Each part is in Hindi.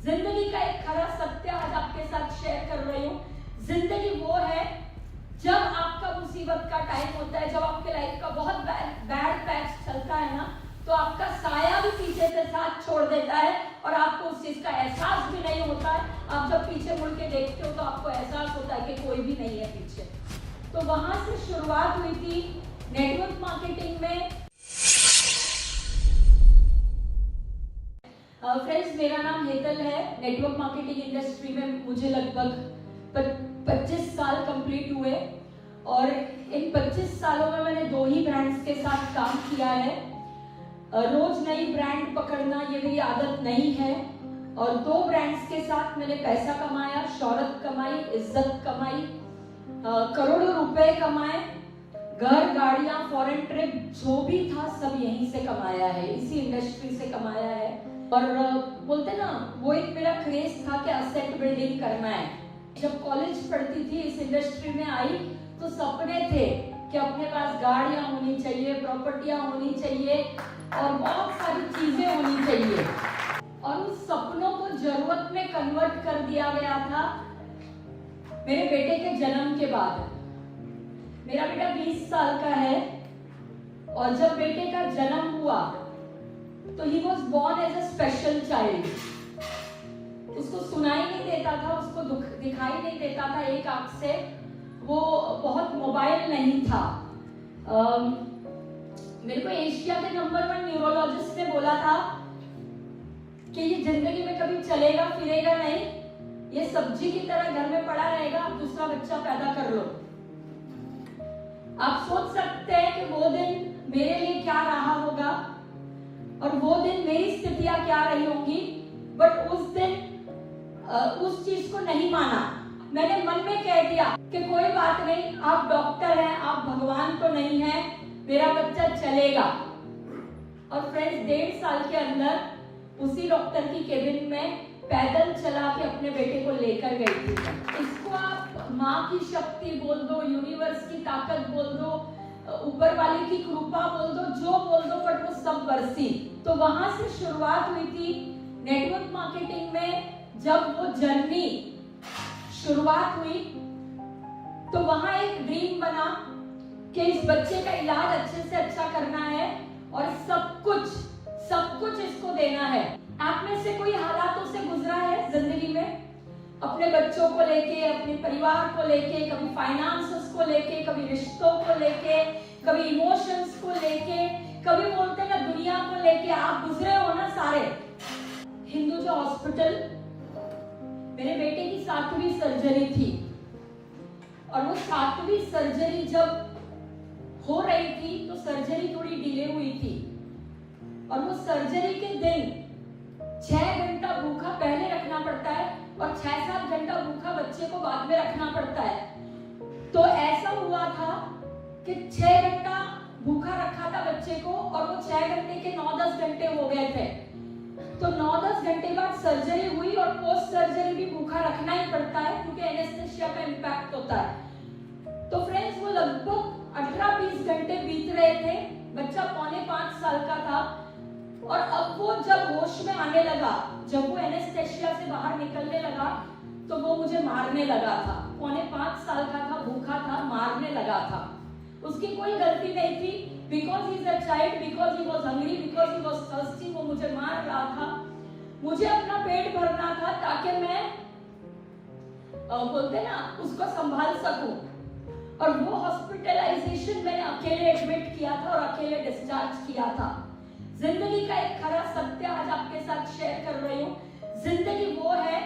जिंदगी का एक खरा सत्य आज आपके साथ शेयर कर रही हूँ। जिंदगी वो है जब आपका मुसीबत का टाइम होता है, जब आपके लाइफ का बहुत बैड पैच चलता है ना, तो आपका साया भी पीछे से साथ छोड़ देता है और आपको उस चीज का एहसास भी नहीं होता है। आप जब पीछे मुड़ के देखते हो तो आपको एहसास होता है कि कोई भी नहीं है पीछे। तो वहां से शुरुआत हुई थी नेटवर्क मार्केटिंग में। फ्रेंड्स, मेरा नाम हेतल है। नेटवर्क मार्केटिंग इंडस्ट्री में मुझे लगभग 25 साल कंप्लीट हुए और इन 25 सालों में मैंने 2 ही ब्रांड्स के साथ काम किया है। रोज नई ब्रांड पकड़ना ये मेरी आदत नहीं है और 2 ब्रांड्स के साथ मैंने पैसा कमाया, शोहरत कमाई, इज्जत कमाई, करोड़ों रुपए कमाए, घर, गाड़ियां, फॉरेन ट्रिप, जो भी था सब यहीं से कमाया है, इसी इंडस्ट्री से कमाया है। और बोलते ना, वो एक मेरा क्रेज था कि असेट बिल्डिंग करना है। जब कॉलेज पढ़ती थी, इस इंडस्ट्री में आई तो सपने थे कि अपने पास गाड़ियां होनी चाहिए, प्रॉपर्टियां होनी चाहिए और बहुत सारी चीजें होनी चाहिए। और उस सपनों को जरूरत में कन्वर्ट कर दिया गया था मेरे बेटे के जन्म के बाद। मेरा बेटा 20 साल का है और जब बेटे का जन्म हुआ तो he was born as a special child. उसको सुनाई नहीं देता था, उसको दिखाई नहीं देता था एक आंख से, वो बहुत मोबाइल नहीं था। मेरे को एशिया के नंबर 1 न्यूरोलॉजिस्ट ने बोला था कि ये जिंदगी में कभी चलेगा फिरेगा नहीं, ये सब्जी की तरह घर में पड़ा रहेगा, आप दूसरा बच्चा पैदा कर लो। आप सोच सकते हैं कि वो दिन मेरे लिए क्या रहा होगा और वो दिन मेरी स्थितियां क्या रही होंगी। बट उस दिन उस चीज को नहीं माना। मैंने मन में कह दिया कि कोई बात नहीं, आप डॉक्टर हैं, आप भगवान तो नहीं हैं, मेरा बच्चा चलेगा। और फ्रेंड्स, 1.5 साल के अंदर उसी डॉक्टर की केबिन में पैदल चला के अपने बेटे को लेकर गई थी। इसको आप माँ की शक्ति बोल दो, यूनिवर्स की ताकत बोल दो, ऊपर वाले की कृपा बोल दो, जो बोल दो, बट वो सब बरसी। तो वहां से शुरुआत हुई थी नेटवर्क मार्केटिंग में। जब वो जर्नी शुरुआत हुई तो वहां एक ड्रीम बना कि इस बच्चे का इलाज अच्छे से अच्छा करना है और सब कुछ इसको देना है। आप में से कोई हालातों से गुजरा है जिंदगी में, अपने बच्चों को लेके, अपने परिवार को लेके, कभी फाइनेंसेस को लेके, कभी रिश्तों को लेके, कभी इमोशंस को लेके, कभी बोलते हैं ना दुनिया को लेके आप गुजरे हो ना सारे। हिंदुजा हॉस्पिटल, मेरे बेटे की 7वीं सर्जरी थी और वो 7वीं सर्जरी जब हो रही थी तो सर्जरी थोड़ी डिले हुई थी और वो सर्जरी के दिन 6 घंटा भूखा पहले रखना पड़ता है और 6-7 घंटा भूखा बच्चे को बाद में रखना पड़ता है। तो ऐसा हुआ था कि 6 घंटा भूखा रखा था बच्चे को और वो 6 घंटे के 9-10 घंटे हो गए थे। तो 9-10 घंटे बाद सर्जरी हुई और पोस्ट सर्जरी भी भूखा रखना ही पड़ता है क्योंकि एनेस्थेसिया का इम्पैक्ट होता है। तो फ्रेंड्स, वो लगभग 18-20 घंटे बीत रहे थे। बच्चा 4.25 साल का था और अब वो जब होश में आने लगा, जब वो एनेस्थेसिया से बाहर निकलने लगा तो वो मुझे मारने लगा था। 4.25 साल का था, भूखा था, मारने लगा था। उसकी कोई गलती नहीं थी। Because he is a child, because he was hungry, because he was thirsty, वो मुझे मार रहा था। मुझे अपना पेट भरना था ताकि मैं बोलते ना उसको संभाल सकूं। और वो हॉस्पिटलाइजेशन मैंने अकेले एडमिट किया था और अकेले डिस्चार्ज किया था। जिंदगी का एक खरा सत्य आज आपके साथ शेयर कर रही हूँ। जिंदगी वो है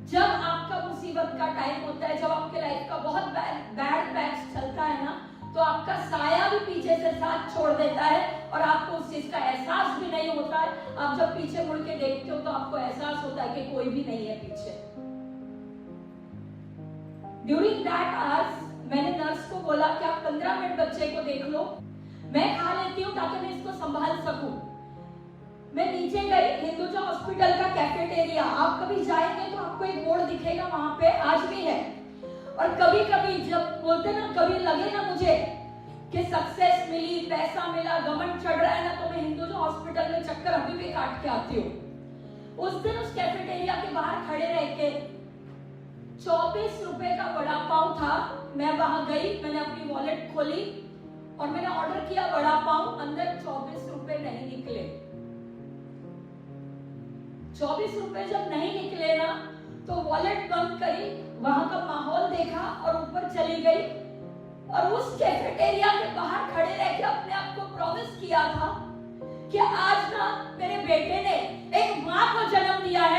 जब आपका मुसीबत का टाइम होता है, जब आपके लाइफ का बहुत बैड पैच चलता है ना, तो आपका साया भी पीछे से साथ छोड़ देता है और आपको उस चीज का एहसास भी नहीं होता है। आप जब पीछे मुड़ के देखते हो तो आपको एहसास होता है कि कोई भी नहीं है पीछे। ड्यूरिंग दैट आवर्स मैंने नर्स को बोला कि आप 15 मिनट बच्चे को देख लो, मैं खा लेती हूँ ताकि मैं इसको संभाल सकूं। मैं नीचे गई, हिंदुजा हॉस्पिटल का कैफेटेरिया, आप कभी जाएंगे तो आपको एक बोर्ड दिखेगा, वहां पे आज भी है। और कभी कभी जब बोलते ना, कभी लगे ना मुझे कि सक्सेस मिली, पैसा मिला, घमंड चढ़ रहा है ना, तो मैं हिंदुजा हॉस्पिटल में चक्कर अभी भी काट के आती हूँ। उस दिन उस कैफेटेरिया के 24 रुपए का वड़ा पाव था। मैं वहां गई, मैंने अपनी वॉलेट खोली और मैंने ऑर्डर किया वड़ा पाव। अंदर 24 रुपए नहीं निकले। 24 रुपए जब नहीं निकले ना, तो वॉलेट बंद करी, वहां का माहौल देखा और ऊपर चली गई और उस कैफेटेरिया के बाहर खड़े रह के अपने आप को प्रॉमिस किया था कि आज ना मेरे बेटे ने एक माँ को जन्म दिया है